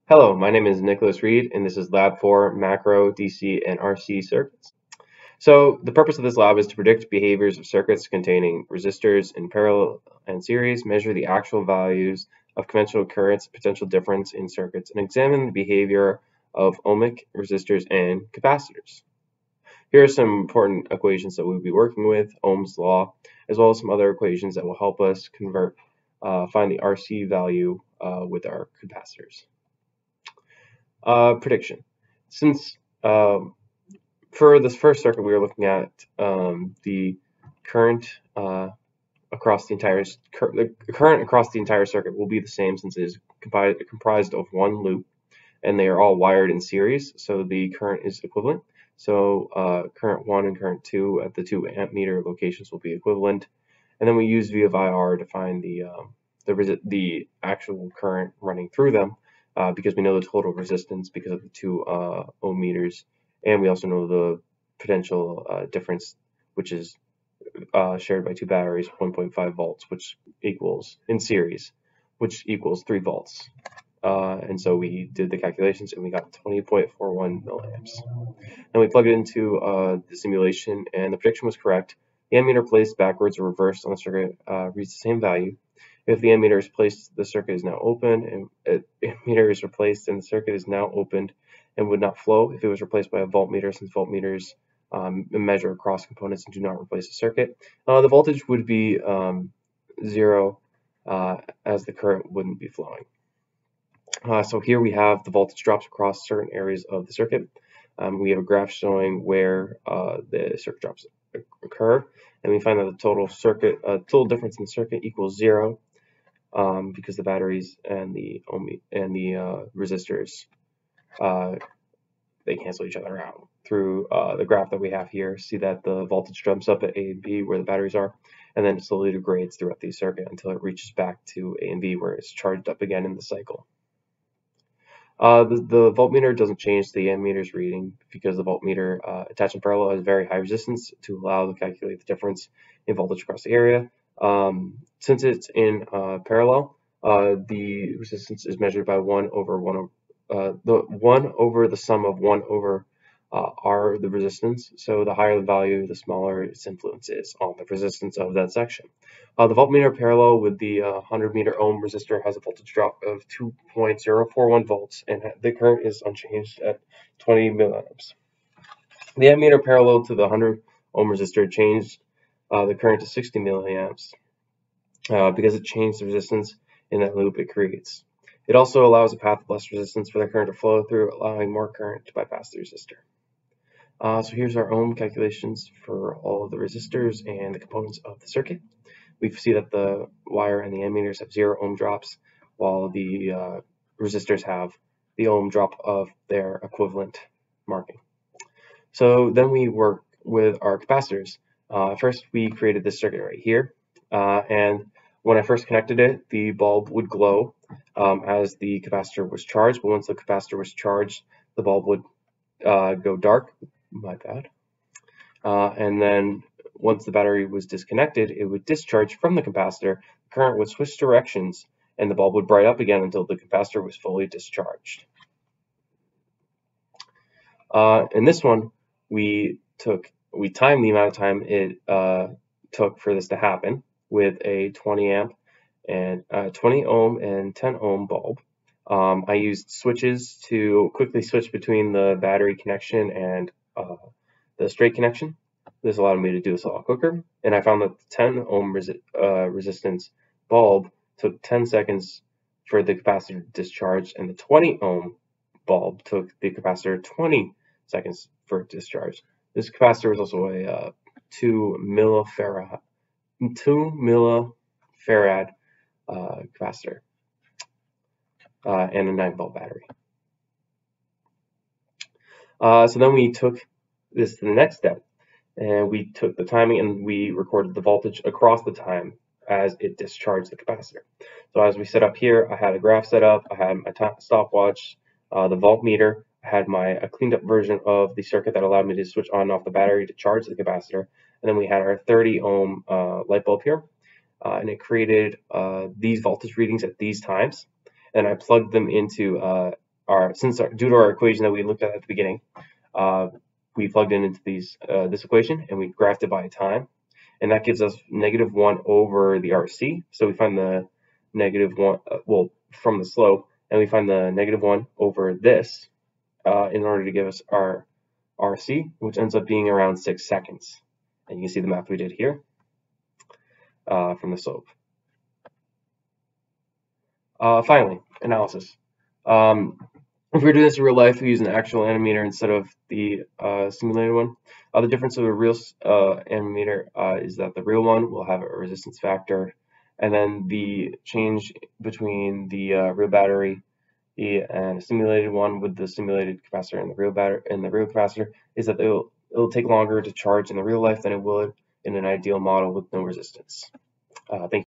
Hello, my name is Nicholas Reed, and this is Lab 4 Macro, DC, and RC circuits. So the purpose of this lab is to predict behaviors of circuits containing resistors in parallel and series, measure the actual values of conventional currents, potential difference in circuits, and examine the behavior of ohmic resistors and capacitors. Here are some important equations that we'll be working with, Ohm's law, as well as some other equations that will help us find the RC value with our capacitors. Prediction. Since for this first circuit, we are looking at the current across the entire circuit will be the same since it is comprised of one loop, and they are all wired in series, so the current is equivalent. So current 1 and current 2 at the 2 amp meter locations will be equivalent, and then we use V of IR to find the actual current running through them. Because we know the total resistance because of the 2 ohm meters, and we also know the potential difference, which is shared by 2 batteries, 1.5 volts, which equals in series, which equals 3 volts. And so we did the calculations and we got 20.41 milliamps. Then we plugged it into the simulation, and the prediction was correct. The ammeter placed backwards or reversed on the circuit reads the same value. If the ammeter is placed, the circuit is now open, and ammeter is replaced, and the circuit is now opened and would not flow if it was replaced by a voltmeter, since voltmeters measure across components and do not replace the circuit. The voltage would be 0 as the current wouldn't be flowing. So here we have the voltage drops across certain areas of the circuit. We have a graph showing where the circuit drops occur, and we find that the total difference in the circuit equals 0. Because the batteries and the resistors they cancel each other out. Through the graph that we have here, see that the voltage jumps up at A and B where the batteries are, and then it slowly degrades throughout the circuit until it reaches back to A and B where it's charged up again in the cycle. The voltmeter doesn't change the ammeter's reading because the voltmeter attached in parallel has very high resistance to allow to calculate the difference in voltage across the area. Since it's in parallel, the resistance is measured by 1 over the sum of 1 over R, the resistance. So the higher the value, the smaller its influence is on the resistance of that section. The voltmeter parallel with the 100 meter ohm resistor has a voltage drop of 2.041 volts, and the current is unchanged at 20 milliamps. The ammeter parallel to the 100 ohm resistor changed the current to 60 milliamps because it changed the resistance in that loop it creates. It also allows a path of less resistance for the current to flow through, allowing more current to bypass the resistor. So here's our ohm calculations for all of the resistors and the components of the circuit. We see that the wire and the ammeters have 0 ohm drops, while the resistors have the ohm drop of their equivalent marking. So then we work with our capacitors. First, we created this circuit right here, and when I first connected it, the bulb would glow as the capacitor was charged, but once the capacitor was charged, the bulb would go dark. My bad. And then once the battery was disconnected, it would discharge from the capacitor, the current would switch directions, and the bulb would bright up again until the capacitor was fully discharged. In this one, we timed the amount of time it took for this to happen with a 20 amp and 20 ohm and 10 ohm bulb. I used switches to quickly switch between the battery connection and the straight connection. This allowed me to do this a lot quicker, and I found that the 10 ohm resistance bulb took 10 seconds for the capacitor to discharge, and the 20 ohm bulb took the capacitor 20 seconds for discharge. This capacitor was also a 2 millifarad capacitor and a 9-volt battery. So then we took this to the next step, and we took the timing and we recorded the voltage across the time as it discharged the capacitor. So as we set up here, I had a graph set up, I had my stopwatch, the voltmeter, I had a cleaned up version of the circuit that allowed me to switch on and off the battery to charge the capacitor, and then we had our 30 ohm light bulb here, and it created these voltage readings at these times, and I plugged them into due to our equation that we looked at the beginning, we plugged into this equation and we graphed it by time, and that gives us -1 over the RC. So we find the -1 from the slope, and we find the -1 over this in order to give us our RC, which ends up being around 6 seconds. And you can see the math we did here from the slope. Finally, analysis. If we're doing this in real life, we use an actual ammeter instead of the simulated one. The difference of a real ammeter is that the real one will have a resistance factor, and then the change between the real battery and a simulated one with the simulated capacitor and the real capacitor is that it'll take longer to charge in the real life than it would in an ideal model with no resistance. Thank you.